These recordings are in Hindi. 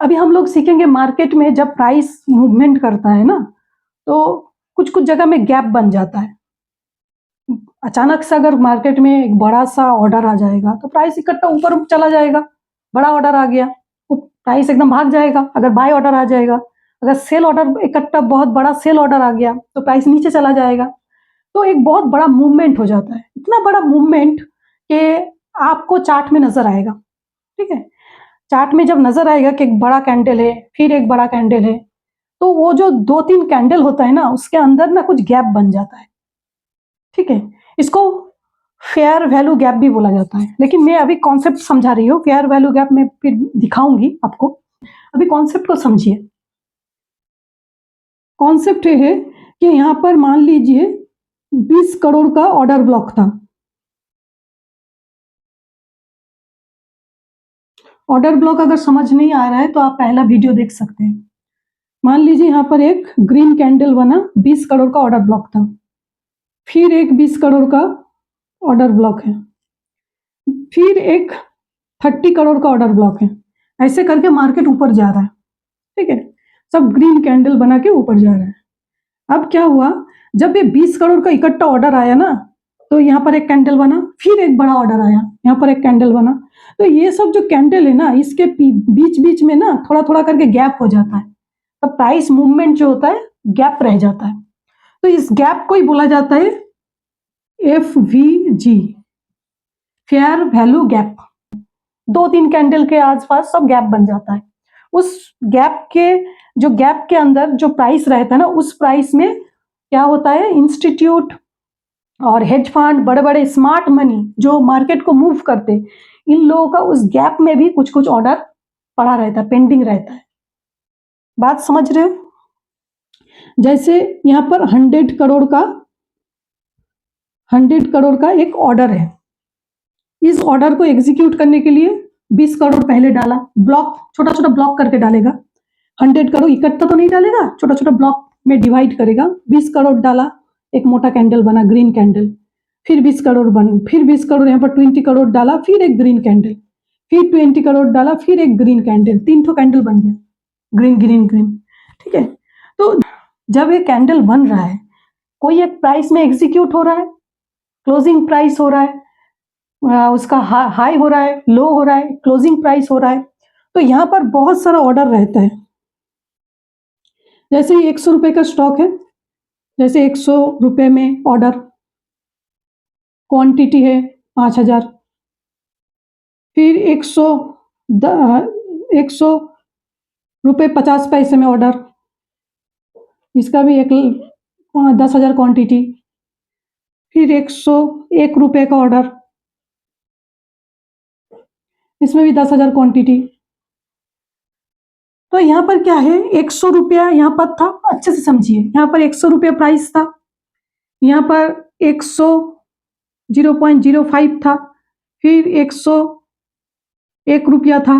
अभी हम लोग सीखेंगे मार्केट में जब प्राइस मूवमेंट करता है ना, तो कुछ कुछ जगह में गैप बन जाता है। अचानक से अगर मार्केट में एक बड़ा सा ऑर्डर आ जाएगा तो प्राइस इकट्ठा ऊपर चला जाएगा। बड़ा ऑर्डर आ गया तो प्राइस एकदम भाग जाएगा। अगर बाय ऑर्डर आ जाएगा, अगर सेल ऑर्डर इकट्ठा बहुत बड़ा सेल ऑर्डर आ गया तो प्राइस नीचे चला जाएगा। तो एक बहुत बड़ा मूवमेंट हो जाता है, इतना बड़ा मूवमेंट कि आपको चार्ट में नजर आएगा। ठीक है, चार्ट में जब नजर आएगा कि एक बड़ा कैंडल है, फिर एक बड़ा कैंडल है, तो वो जो 2-3 कैंडल होता है ना, उसके अंदर ना कुछ गैप बन जाता है। ठीक है, इसको फेयर वैल्यू गैप भी बोला जाता है, लेकिन मैं अभी कॉन्सेप्ट समझा रही हूँ। फेयर वैल्यू गैप में फिर दिखाऊंगी आपको, अभी कॉन्सेप्ट को समझिए। कॉन्सेप्ट ये है कि यहाँ पर मान लीजिए 20 करोड़ का ऑर्डर ब्लॉक था। ऑर्डर ब्लॉक अगर समझ नहीं आ रहा है तो आप पहला वीडियो देख सकते हैं। मान लीजिए यहाँ पर एक ग्रीन कैंडल बना, 20 करोड़ का ऑर्डर ब्लॉक था। फिर एक 20 करोड़ का ऑर्डर ब्लॉक है, फिर एक 30 करोड़ का ऑर्डर ब्लॉक है। ऐसे करके मार्केट ऊपर जा रहा है। ठीक है, सब ग्रीन कैंडल बना के ऊपर जा रहा है। अब क्या हुआ, जब ये 20 करोड़ का इकट्ठा ऑर्डर आया ना, तो यहाँ पर एक कैंडल बना, फिर एक बड़ा ऑर्डर आया, यहाँ पर एक कैंडल बना। तो ये सब जो कैंडल है ना, इसके बीच बीच में ना थोड़ा थोड़ा करके गैप हो जाता है। तो प्राइस मूवमेंट जो होता है गैप रह जाता है। तो इस गैप को ही बोला जाता है FVG, fair value gap. 2-3 candle के आसपास सब गैप बन जाता है। उस गैप के अंदर जो प्राइस रहता है ना, उस प्राइस में क्या होता है, इंस्टीट्यूट और हेज फंड, बड़े बड़े स्मार्ट मनी जो मार्केट को मूव करते, इन लोगों का उस गैप में भी कुछ कुछ ऑर्डर पड़ा रहता है, पेंडिंग रहता है। बात समझ रहे हो? जैसे यहाँ पर 100 करोड़ का एक ऑर्डर है। इस ऑर्डर को एग्जीक्यूट करने के लिए 20 करोड़ पहले डाला, ब्लॉक छोटा छोटा ब्लॉक करके डालेगा। 100 करोड़ इकट्ठा तो नहीं डालेगा, छोटा छोटा ब्लॉक में डिवाइड करेगा। 20 करोड़ डाला, एक मोटा कैंडल बना, ग्रीन कैंडल। फिर 20 करोड़ फिर 20 करोड़, यहाँ पर 20 करोड़ डाला, फिर एक ग्रीन कैंडल। फिर 20 करोड़ डाला, फिर एक ग्रीन कैंडल। 3 कैंडल बन गया, ग्रीन ग्रीन ग्रीन। ठीक है, तो जब ये कैंडल बन रहा है, कोई एक प्राइस में एग्जीक्यूट हो रहा है, क्लोजिंग प्राइस हो रहा है, उसका हाई हो रहा है, लो हो रहा है, क्लोजिंग प्राइस हो रहा है। तो यहाँ पर बहुत सारा ऑर्डर रहता है। जैसे 100 रुपए का स्टॉक है, जैसे 100 रुपए में ऑर्डर, क्वांटिटी है 5000। फिर 100 रुपए 50 पैसे में ऑर्डर, इसका भी 10,000 क्वांटिटी। फिर 101 रुपए का ऑर्डर, इसमें भी 10,000 क्वांटिटी। तो यहाँ पर क्या है, 100 रुपया यहाँ पर था, अच्छे से समझिए। यहाँ पर 100 रुपया प्राइस था, यहाँ पर 0.05 था, फिर 101 रुपया था।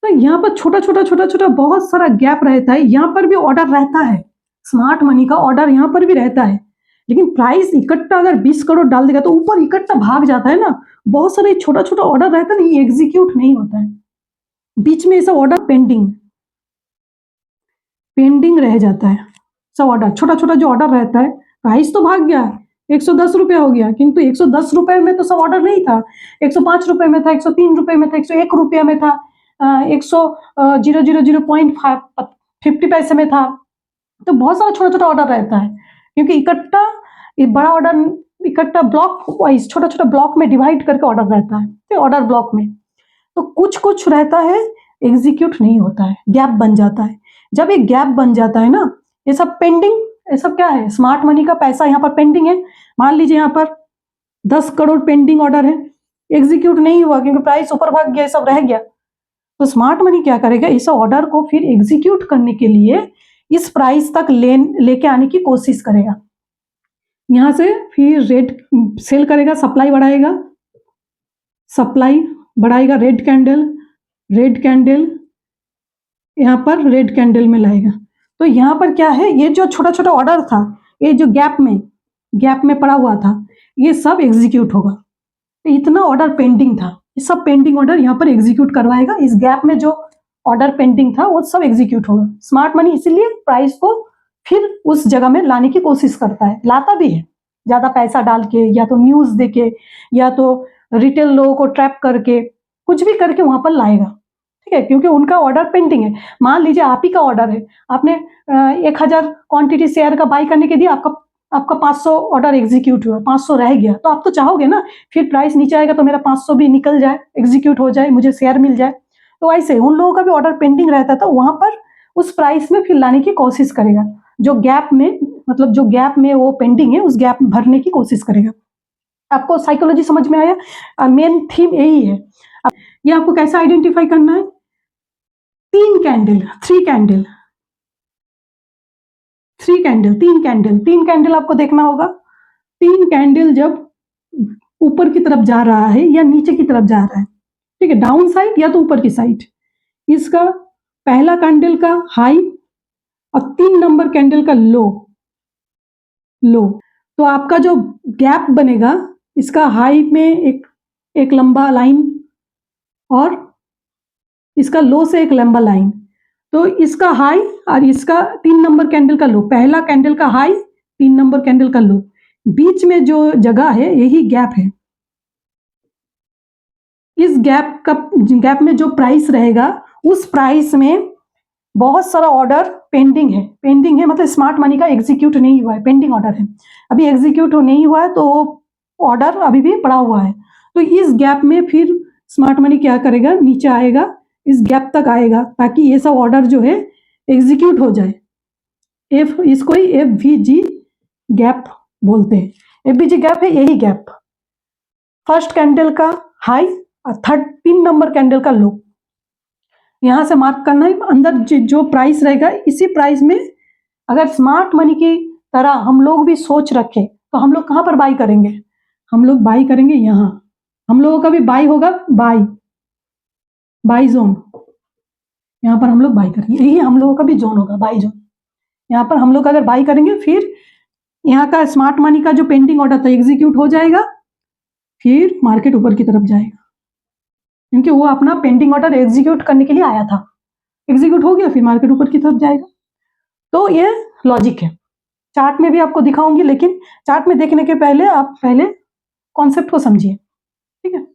तो यहाँ पर छोटा छोटा बहुत सारा गैप रहता है। यहाँ पर भी ऑर्डर रहता है, स्मार्ट मनी का ऑर्डर यहाँ पर भी रहता है, लेकिन प्राइस इकट्ठा अगर 20 करोड़ डाल देगा तो ऊपर इकट्ठा भाग जाता है ना। बहुत सारे छोटा छोटा ऑर्डर रहता है ना, ये एग्जीक्यूट नहीं होता है, बीच में ऐसा ऑर्डर पेंडिंग रह जाता है। सब ऑर्डर छोटा छोटा जो ऑर्डर रहता है, प्राइस तो भाग गया, 110 रुपया हो गया, किंतु 110 रुपए में तो सब ऑर्डर नहीं था। 105 रुपए में था, 103 रुपए में था, 101 रुपया में था, 100,000.50 पैसे में था। तो बहुत सारा छोटा छोटा ऑर्डर रहता है, क्योंकि इकट्ठा बड़ा ऑर्डर इकट्ठा ब्लॉक वाइज छोटा छोटा ब्लॉक में डिवाइड करके ऑर्डर रहता है, ऑर्डर ब्लॉक में। तो कुछ कुछ रहता है एग्जीक्यूट नहीं होता है, गैप बन जाता है। जब एक गैप बन जाता है ना, ये सब पेंडिंग, ये सब क्या है, स्मार्ट मनी का पैसा यहाँ पर पेंडिंग है। मान लीजिए यहाँ पर 10 करोड़ पेंडिंग ऑर्डर है, एग्जीक्यूट नहीं हुआ क्योंकि प्राइस ऊपर भाग गया, सब रह गया। तो स्मार्ट मनी क्या करेगा, इस ऑर्डर को फिर एग्जीक्यूट करने के लिए इस प्राइस तक लेके आने की कोशिश करेगा। यहाँ से फिर रेड सेल करेगा, सप्लाई बढ़ाएगा, रेड कैंडल यहाँ पर रेड कैंडल में लाएगा। तो यहाँ पर क्या है, ये जो छोटा छोटा ऑर्डर था, ये जो गैप में पड़ा हुआ था, ये सब एग्जीक्यूट होगा। तो इतना ऑर्डर पेंडिंग था, ये सब पेंडिंग ऑर्डर यहाँ पर एग्जीक्यूट करवाएगा। इस गैप में जो ऑर्डर पेंडिंग था वो सब एग्जीक्यूट होगा। स्मार्ट मनी इसीलिए प्राइस को फिर उस जगह में लाने की कोशिश करता है, लाता भी है, ज्यादा पैसा डाल के या तो न्यूज देके या तो रिटेल लोगों को ट्रैप करके, कुछ भी करके वहां पर लाएगा, ठीक है, क्योंकि उनका ऑर्डर पेंडिंग है। मान लीजिए आप ही का ऑर्डर है, आपने 1000 क्वांटिटी शेयर का बाई करने के दिया, आपका 500 ऑर्डर एग्जीक्यूट हुआ, 500 रह गया, तो आप तो चाहोगे ना फिर प्राइस नीचे आएगा तो मेरा 500 भी निकल जाए, एग्जीक्यूट हो जाए, मुझे शेयर मिल जाए। तो ऐसे उन लोगों का भी ऑर्डर पेंडिंग रहता था, वहां पर उस प्राइस में फिर लाने की कोशिश करेगा, जो गैप में, मतलब जो गैप में वो पेंडिंग है उस गैप भरने की कोशिश करेगा। आपको साइकोलॉजी समझ में आया? मेन थीम यही है। ये आपको कैसे आइडेंटिफाई करना है? 3 candle, 3 candle, 3 candle, 3 candle, 3 candle आपको देखना होगा। 3 कैंडल जब ऊपर की तरफ जा रहा है या नीचे की तरफ जा रहा है, ठीक है, डाउन साइड या तो ऊपर की साइड, इसका पहला कैंडल का हाई और 3 नंबर कैंडल का लो, तो आपका जो गैप बनेगा, इसका हाई में एक लंबा लाइन और इसका लो से एक लंबा लाइन, तो इसका हाई और इसका 3 नंबर कैंडल का लो, पहला कैंडल का हाई, 3 नंबर कैंडल का लो, बीच में जो जगह है यही गैप है। इस गैप में जो प्राइस रहेगा, उस प्राइस में बहुत सारा ऑर्डर पेंडिंग है, मतलब स्मार्ट मनी का एग्जीक्यूट नहीं हुआ है, पेंडिंग ऑर्डर है, अभी एग्जीक्यूट नहीं हुआ है, तो ऑर्डर अभी भी पड़ा हुआ है। तो इस गैप में फिर स्मार्ट मनी क्या करेगा, नीचे आएगा, इस गैप तक आएगा, ताकि ये सब ऑर्डर जो है एग्जीक्यूट हो जाए। इसको ही FVG गैप बोलते हैं। FVG गैप है यही गैप, फर्स्ट कैंडल का हाई और 3 नंबर कैंडल का लो, यहां से मार्क करना है। अंदर जो प्राइस रहेगा, इसी प्राइस में अगर स्मार्ट मनी की तरह हम लोग भी सोच रखें तो हम लोग कहां पर बाई करेंगे? हम लोग बाई करेंगे यहां, हम लोगों का भी बाई होगा, बाई जोन, यहाँ पर हम लोग बाई करेंगे, यही हम लोगों का भी जोन होगा, बाई जोन। यहाँ पर हम लोग अगर बाई करेंगे, फिर यहाँ का स्मार्ट मनी का जो पेंडिंग ऑर्डर था एग्जीक्यूट हो जाएगा, फिर मार्केट ऊपर की तरफ जाएगा, क्योंकि वो अपना पेंडिंग ऑर्डर एग्जीक्यूट करने के लिए आया था, एग्जीक्यूट हो गया, फिर मार्केट ऊपर की तरफ जाएगा। तो ये लॉजिक है। चार्ट में भी आपको दिखाऊंगी, लेकिन चार्ट में देखने के पहले आप पहले कॉन्सेप्ट को समझिए, ठीक है।